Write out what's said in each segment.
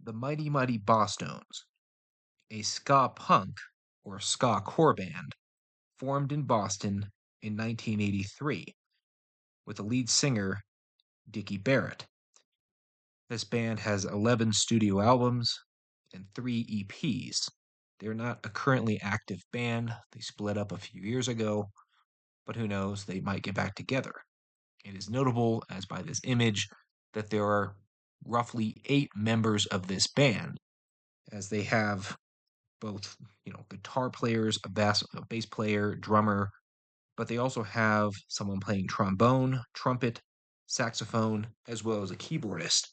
the Mighty Mighty Bosstones, a ska punk or ska core band formed in Boston in 1983 with the lead singer Dickie Barrett. This band has 11 studio albums and 3 EPs. They're not a currently active band. They split up a few years ago, but who knows, they might get back together. It is notable, as by this image, that there are roughly 8 members of this band, as they have both, guitar players, a bass player, drummer, but they also have someone playing trombone, trumpet, saxophone, as well as a keyboardist.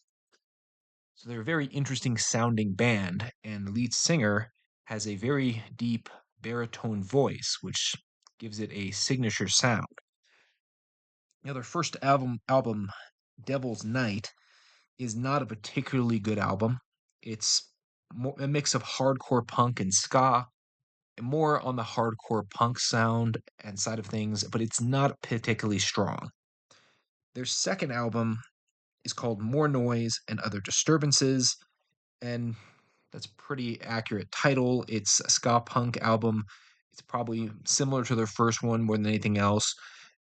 So they're a very interesting sounding band, and the lead singer has a very deep baritone voice, which gives it a signature sound. Now, their first album, Devil's Night, is not a particularly good album. It's a mix of hardcore punk and ska, more on the hardcore punk sound and side of things, but it's not particularly strong. Their second album is called More Noise and Other Disturbances, and that's a pretty accurate title. It's a ska punk album. It's probably similar to their first one more than anything else,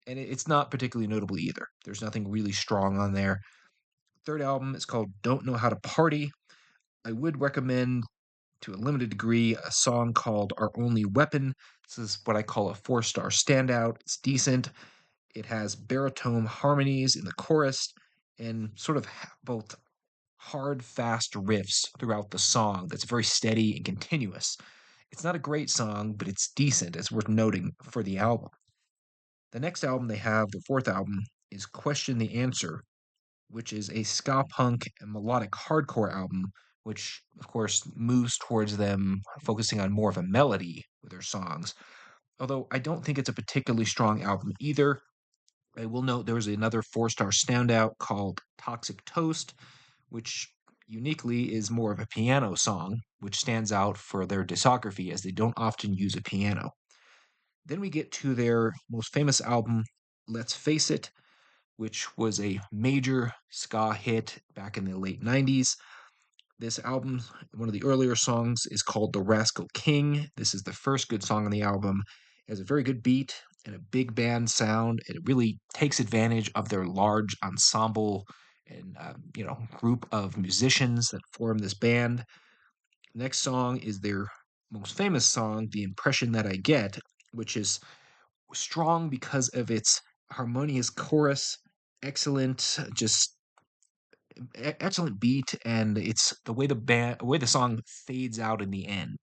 and it's not particularly notable either. There's nothing really strong on there. Third album is called Don't Know How to Party. I would recommend, to a limited degree, a song called Our Only Weapon. This is what I call a 4-star standout. It's decent. It has baritone harmonies in the chorus and sort of both hard, fast riffs throughout the song that's very steady and continuous. It's not a great song, but it's decent. It's worth noting for the album. The next album they have, the fourth album, is Question the Answer, which is a ska punk and melodic hardcore album, which of course moves towards them focusing on more of a melody with their songs. Although I don't think it's a particularly strong album either. I will note there was another 4-star standout called Toxic Toast, which uniquely is more of a piano song, which stands out for their discography as they don't often use a piano. Then we get to their most famous album, Let's Face It, which was a major ska hit back in the late 90s. This album, one of the earlier songs, is called The Rascal King. This is the first good song on the album. It has a very good beat and a big band sound. It really takes advantage of their large ensemble and group of musicians that form this band. Next song is their most famous song, The Impression That I Get, which is strong because of its harmonious chorus, excellent, just excellent beat, and it's the way the song fades out in the end.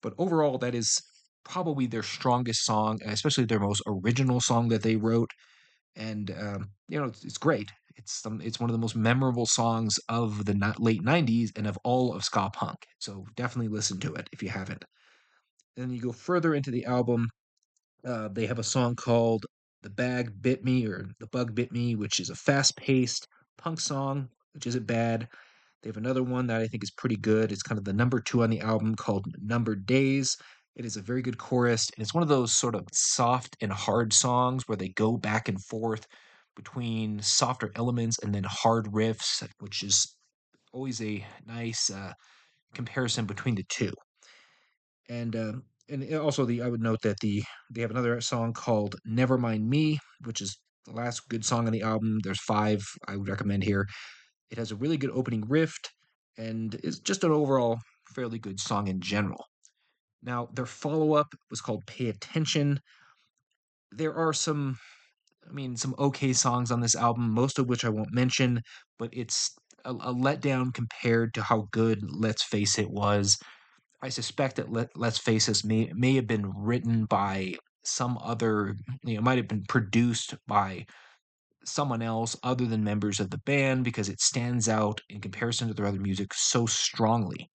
But overall, that is probably their strongest song, especially their most original song that they wrote. And it's great. It's one of the most memorable songs of the late '90s and of all of ska punk. So definitely listen to it if you haven't. Then you go further into the album. They have a song called "The Bag Bit Me" or "The Bug Bit Me," which is a fast-paced punk song, which isn't bad. They have another one that I think is pretty good. It's kind of the number 2 on the album called Numbered Days. It is a very good chorus, and it's one of those sort of soft and hard songs where they go back and forth between softer elements and then hard riffs, which is always a nice comparison between the two. And also I would note that they have another song called Nevermind Me, which is the last good song on the album. There's 5 I would recommend here. It has a really good opening riff and is just an overall fairly good song in general. Now, their follow-up was called Pay Attention. There are some okay songs on this album, most of which I won't mention, but it's a letdown compared to how good Let's Face It was. I suspect that Let's Face It may have been written by some other, might have been produced by someone else other than members of the band because it stands out in comparison to their other music so strongly.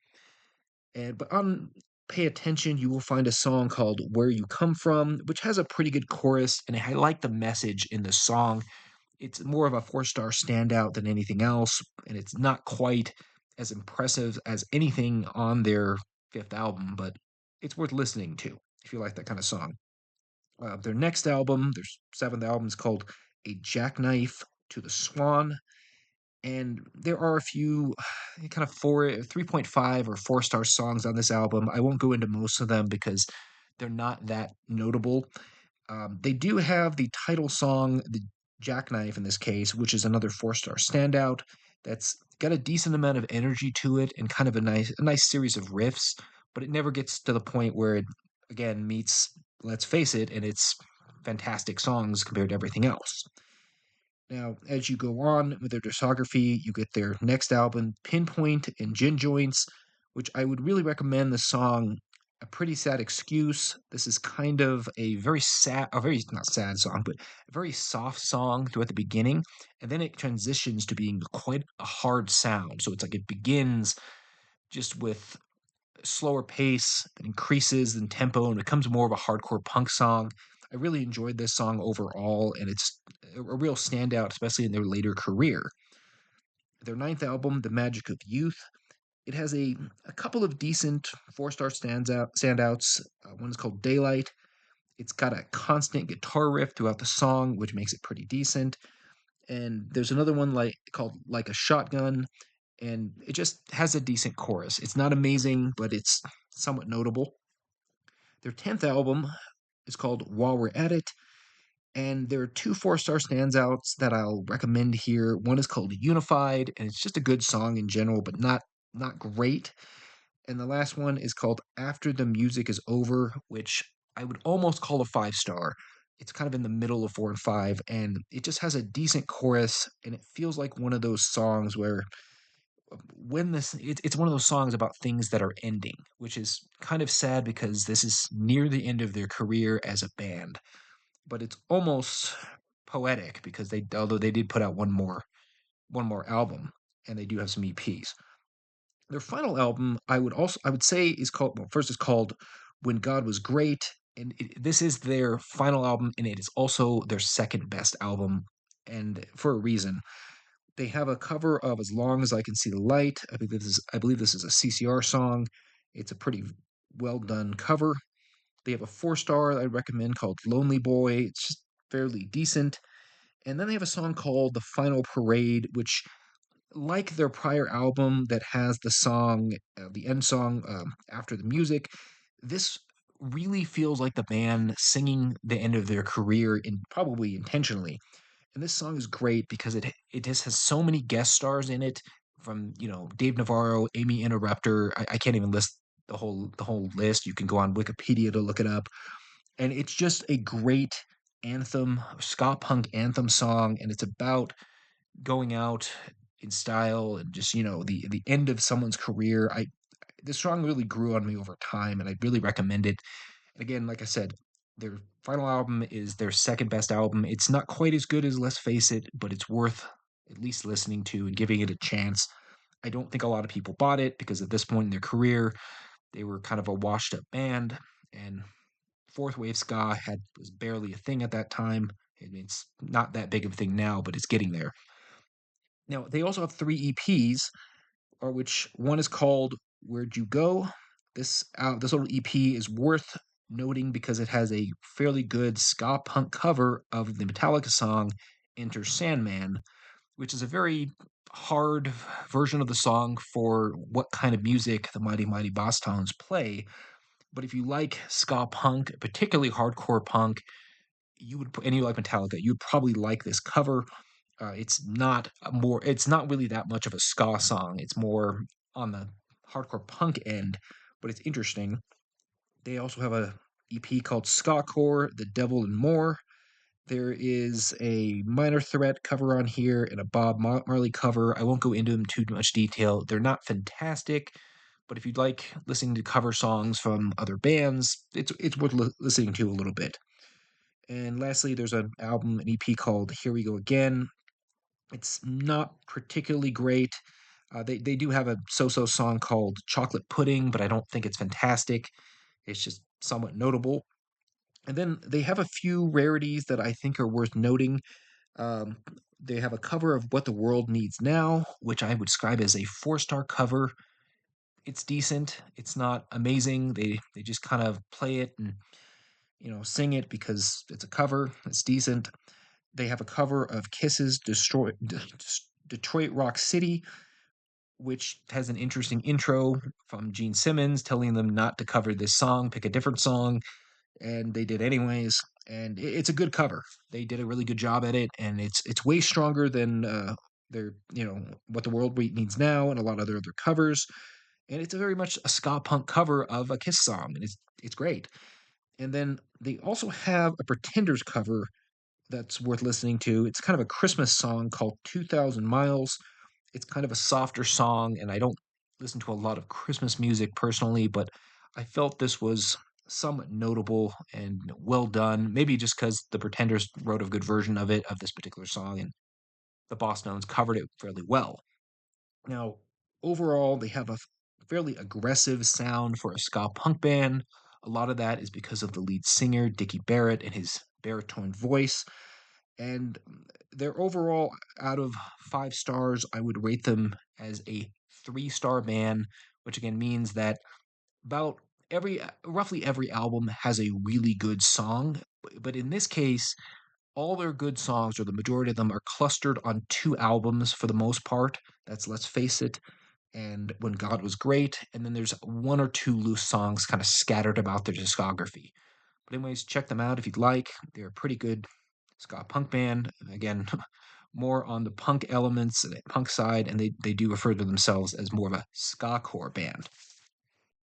But on Pay Attention, you will find a song called Where You Come From, which has a pretty good chorus, and I like the message in the song. It's more of a 4-star standout than anything else, and it's not quite as impressive as anything on their 5th album, but it's worth listening to if you like that kind of song. Their next album, their 7th album, is called A Jackknife to the Swan, And there are a few kind of 3.5 or 4-star songs on this album. I won't go into most of them because they're not that notable. They do have the title song, the Jackknife in this case, which is another 4-star standout. That's got a decent amount of energy to it and kind of a nice series of riffs, but it never gets to the point where it again meets Let's Face It, and it's fantastic songs compared to everything else. Now, as you go on with their discography, you get their next album, Pinpoint and Gin Joints, which I would really recommend the song A Pretty Sad Excuse. This is kind of a very, not sad song, but a very soft song throughout the beginning. And then it transitions to being quite a hard sound. So it's like it begins just with slower pace, it increases in tempo, and becomes more of a hardcore punk song. I really enjoyed this song overall, and it's a real standout, especially in their later career. Their ninth album, The Magic of Youth, it has a couple of decent 4-star standouts. One is called Daylight. It's got a constant guitar riff throughout the song, which makes it pretty decent. And there's another one called Like a Shotgun, and it just has a decent chorus. It's not amazing, but it's somewhat notable. Their 10th album is called While We're At It, and there are two 4-star standouts that I'll recommend here. One is called Unified, and it's just a good song in general, but not great. And the last one is called After the Music Is Over, which I would almost call a 5-star. It's kind of in the middle of 4 and 5, and it just has a decent chorus, and it feels like one of those songs where it's one of those songs about things that are ending, which is kind of sad because this is near the end of their career as a band. But it's almost poetic because although they did put out one more album, and they do have some EPs. Their final album, I would say, is called, well, first it's called When God Was Great, and this is their final album, and it is also their second best album, and for a reason. They have a cover of As Long as I Can See the Light. I believe this is a CCR song. It's a pretty well done cover. They have a 4-star I recommend called Lonely Boy. It's just fairly decent. And then they have a song called The Final Parade, which, like their prior album that has the end song after the music, this really feels like the band singing the end of their career, and probably intentionally. And this song is great because it just has so many guest stars in it, from Dave Navarro, Amy Interrupter. I can't even list the whole list. You can go on Wikipedia to look it up, and it's just a great anthem, ska punk anthem song, and it's about going out in style and just the end of someone's career. I This song really grew on me over time, and I really recommend it. And again, like I said, their final album is their second best album. It's not quite as good as Let's Face It, but it's worth at least listening to and giving it a chance. I don't think a lot of people bought it because at this point in their career, they were kind of a washed up band, and fourth wave ska was barely a thing at that time. I mean, it's not that big of a thing now, but it's getting there. Now, they also have three EPs, which one is called Where'd You Go? This little EP is worth noting because it has a fairly good ska punk cover of the Metallica song Enter Sandman, which is a very hard version of the song for what kind of music the Mighty Mighty Bosstones play. But if you like ska punk, particularly hardcore punk, and you like Metallica, you'd probably like this cover. It's not really that much of a ska song. It's more on the hardcore punk end, but it's interesting. They also have a EP called Ska Core, The Devil and More. There is a Minor Threat cover on here and a Bob Marley cover. I won't go into them too much detail. They're not fantastic, but if you'd like listening to cover songs from other bands, it's worth listening to a little bit. And lastly, there's an EP called Here We Go Again. It's not particularly great. They do have a so-so song called Chocolate Pudding, but I don't think it's fantastic. It's just somewhat notable. And then they have a few rarities that I think are worth noting. Um, they have a cover of What the World Needs Now, which I would describe as a 4-star cover. It's decent. It's not amazing. They just kind of play it and sing it because it's a cover. It's decent. They have a cover of Kiss's Detroit Rock City, which has an interesting intro from Gene Simmons telling them not to cover this song, pick a different song, and they did anyways. And it's a good cover. They did a really good job at it, and it's way stronger than their what the world needs now and a lot of their other covers. And it's a very much a ska punk cover of a Kiss song, and it's great. And then they also have a Pretenders cover that's worth listening to. It's kind of a Christmas song called 2000 Miles. It's kind of a softer song, and I don't listen to a lot of Christmas music personally, but I felt this was somewhat notable and well done. Maybe just because the Pretenders wrote a good version of it, of this particular song, and the Bosstones covered it fairly well. Now, overall, they have a fairly aggressive sound for a ska punk band. A lot of that is because of the lead singer, Dickie Barrett, and his baritone voice. And they're overall, out of 5 stars, I would rate them as a 3-star band, which again means that about roughly every album has a really good song. But in this case, all their good songs, or the majority of them, are clustered on 2 albums for the most part. That's Let's Face It and When God Was Great. And then there's 1 or 2 loose songs kind of scattered about their discography. But anyways, check them out if you'd like. They're a pretty good ska punk band. Again, more on the punk elements, punk side, and they do refer to themselves as more of a ska core band.